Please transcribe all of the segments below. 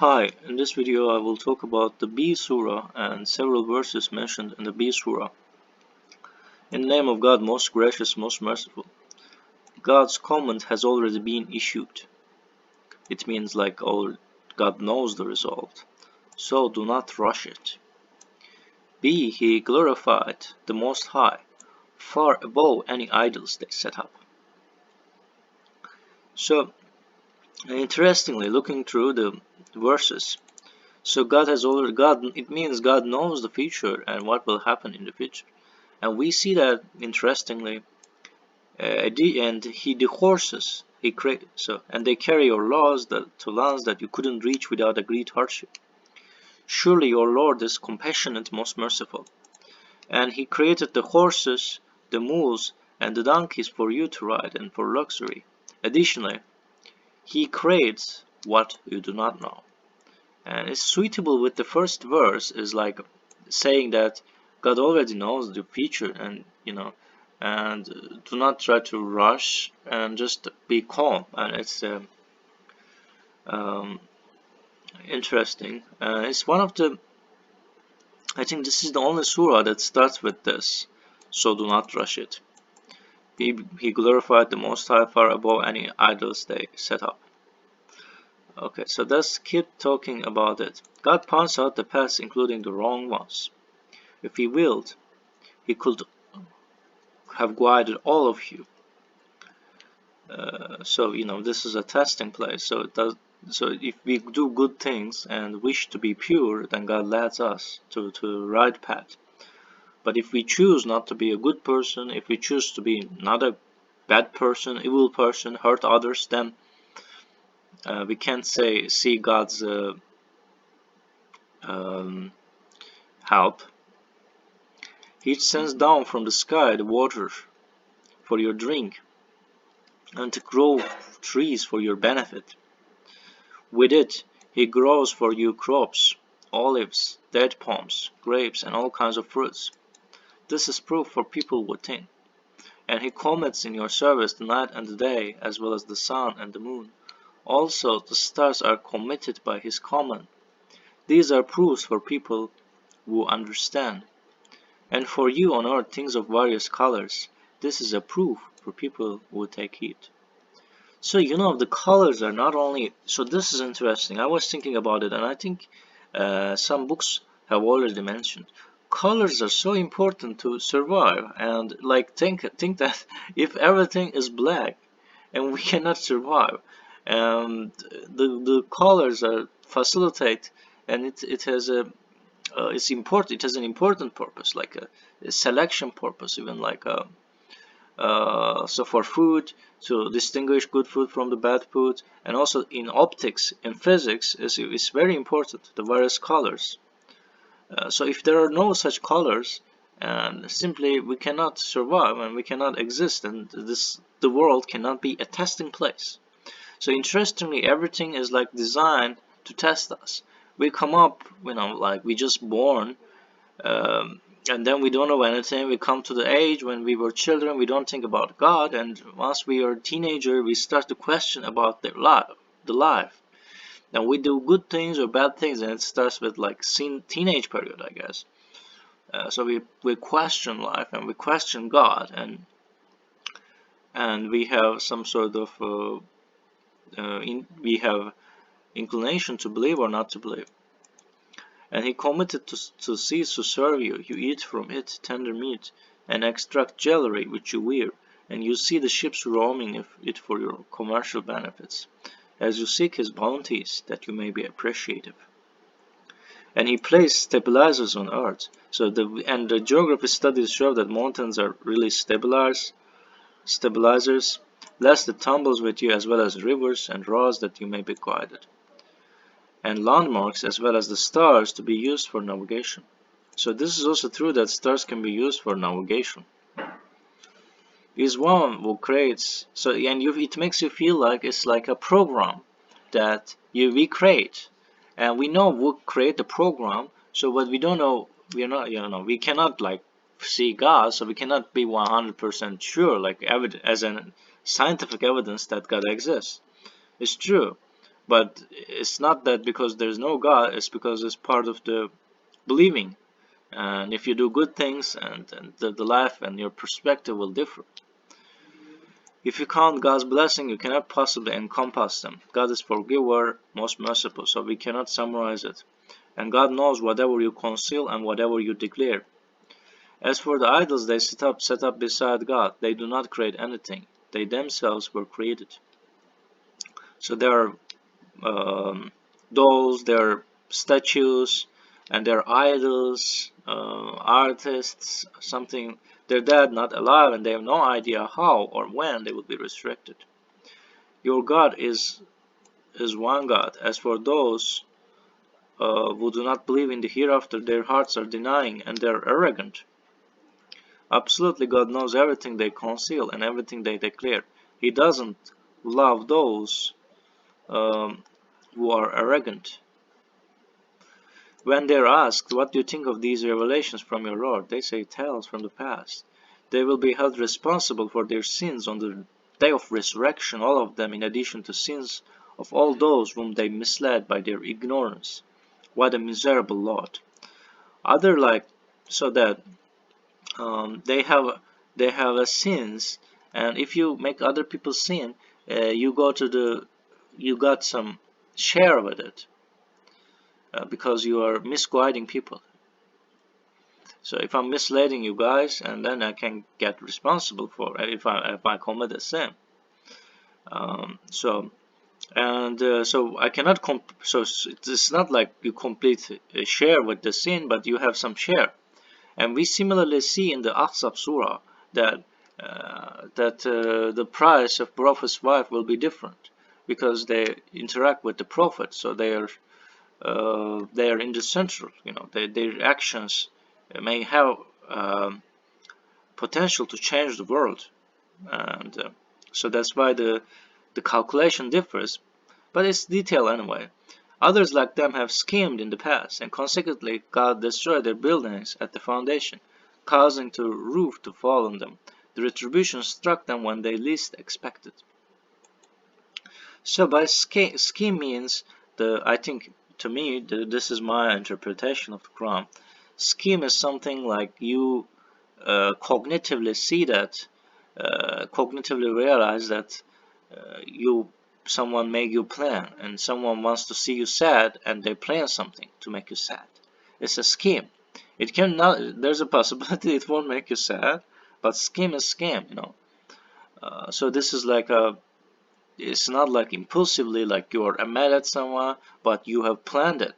Hi, in this video I will talk about the B Surah and several verses mentioned in the B Surah. In the name of God, most gracious, most merciful. God's command has already been issued. It means God knows the result, so do not rush it. B. He glorified the Most High, far above any idols they set up. So, interestingly, looking through the verses, it means God knows the future and what will happen in the future. And we see that, interestingly, the horses and they carry your laws to lands that you couldn't reach without a great hardship. Surely your Lord is compassionate, most merciful, and he created the horses, the mules, and the donkeys for you to ride and for luxury. Additionally, he creates what you do not know. And it's suitable with the first verse, is like saying that God already knows the future, and do not try to rush and just be calm. And it's um, interesting. It's one of the, I think this is the only surah that starts with this, so do not rush it. He glorified the Most High far above any idols they set up. Okay, so let's keep talking about it. God points out the paths, including the wrong ones. If he willed, he could have guided all of you. So this is a testing place. So if we do good things and wish to be pure, then God leads us to the right path. But if we choose not to be a good person, if we choose to be not a bad person, evil person, hurt others, then we can't see God's help. He sends down from the sky the water for your drink, and to grow trees for your benefit. With it, he grows for you crops, olives, date palms, grapes, and all kinds of fruits. This is proof for people who think. And he commits in your service the night and the day, as well as the sun and the moon. Also, the stars are committed by his command. These are proofs for people who understand. And for you on earth things of various colors. This is a proof for people who take heed. So the colors are not only, so this is interesting. I was thinking about it, and I think some books have already mentioned colors are so important to survive. And like think that if everything is black and we cannot survive, and the colors are facilitate, and it has a it's important. It has an important purpose, like a selection purpose, even like a so for food, to distinguish good food from the bad food, and also in optics, in physics, is very important, the various colors. So if there are no such colors, and simply we cannot survive and we cannot exist, and the world cannot be a testing place. So interestingly, everything is like designed to test us. We come up, like we just born, um, and then we don't know anything. We come to the age when we were children, we don't think about God, and once we are a teenager, we start to question about the life. And we do good things or bad things, and it starts with like teenage period, I guess. So we question life and we question God, and we have some sort of we have inclination to believe or not to believe. And he committed to cease to serve you. You eat from it tender meat, and extract jewelry which you wear, and you see the ships roaming it for your commercial benefits, as you seek his bounties, that you may be appreciative. And he placed stabilizers on Earth. So the geography studies show that mountains are really stabilizers, lest it tumbles with you, as well as rivers and roads, that you may be guided, and landmarks, as well as the stars, to be used for navigation. So this is also true that stars can be used for navigation. Is one who creates, it makes you feel like it's like a program that we create, and we know who create the program. So but we don't know, we are not, we cannot like see God, so we cannot be 100% sure, like as an scientific evidence that God exists. It's true, But it's not that because there's no God, it's because it's part of the believing. And if you do good things, and the life and your perspective will differ. If you count God's blessing, you cannot possibly encompass them. God is forgiver, most merciful, so we cannot summarize it. And God knows whatever you conceal and whatever you declare. As for the idols they set up beside God, they do not create anything. They themselves were created. So there are dolls, there are statues, and there are idols, artists, something. They're dead, not alive, and they have no idea how or when they will be resurrected. Your God is one God. As for those who do not believe in the hereafter, their hearts are denying and they're arrogant. Absolutely, God knows everything they conceal and everything they declare. He doesn't love those who are arrogant. When they're asked, what do you think of these revelations from your Lord? They say, tales from the past. They will be held responsible for their sins on the day of resurrection, all of them, in addition to sins of all those whom they misled by their ignorance. What a miserable lot. Other like, so that they have a sins, and if you make other people sin, you got some share with it, because you are misguiding people. So if I'm misleading you guys, and then I can get responsible for it if I commit a sin. So I cannot so it's not like you complete a share with the sin, but you have some share. And we similarly see in the Ahzab Surah that the price of Prophet's wife will be different because they interact with the Prophet, so they are in the central. Their actions may have potential to change the world, and so that's why the calculation differs. But it's detail anyway. Others like them have schemed in the past, and consequently God destroyed their buildings at the foundation, causing the roof to fall on them. The retribution struck them when they least expected. So by scheme means I think to me this is my interpretation of the Quran. Scheme is something like you cognitively see that, cognitively realize that someone made you plan, and someone wants to see you sad, and they plan something to make you sad. It's a scheme. It cannot. There's a possibility it won't make you sad, but scheme is scam. So this is like a. It's not like impulsively, like you're mad at someone, but you have planned it.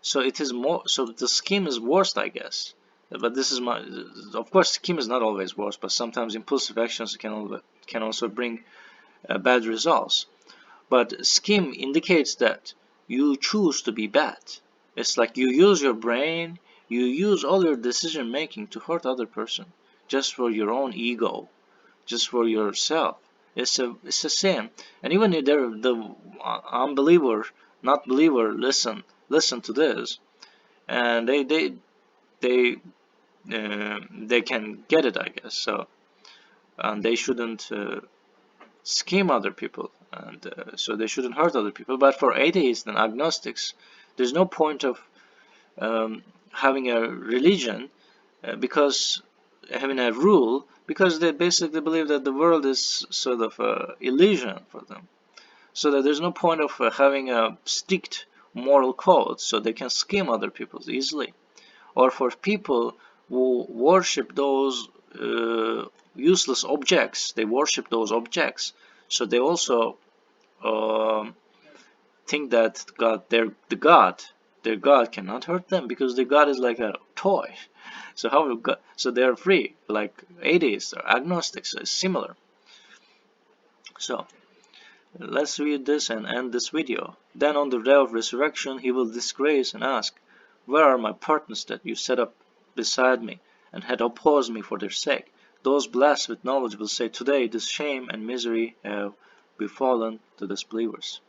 So it is more. So the scheme is worst, I guess. But this is my. Of course, scheme is not always worst, but sometimes impulsive actions can also bring bad results. But scheme indicates that you choose to be bad. It's like you use your brain, you use all your decision making to hurt other person, just for your own ego, just for yourself. It's a sin. And even if the unbeliever, not believer, listen to this, and they can get it, I guess. So, and they shouldn't scheme other people, and so they shouldn't hurt other people. But for atheists and agnostics, there's no point of having a religion, because having a rule, because they basically believe that the world is sort of a illusion for them. So that there's no point of having a strict moral code, so they can scheme other people easily. Or for people who worship those useless objects, they worship those objects, so they also think that their God cannot hurt them, because their God is like a toy. So so they're free, like atheists or agnostics. So it's similar. So let's read this and end this video. Then on the day of resurrection he will disgrace and ask, where are my partners that you set up beside me and had opposed me for their sake? Those blessed with knowledge will say, today this shame and misery have befallen the disbelievers.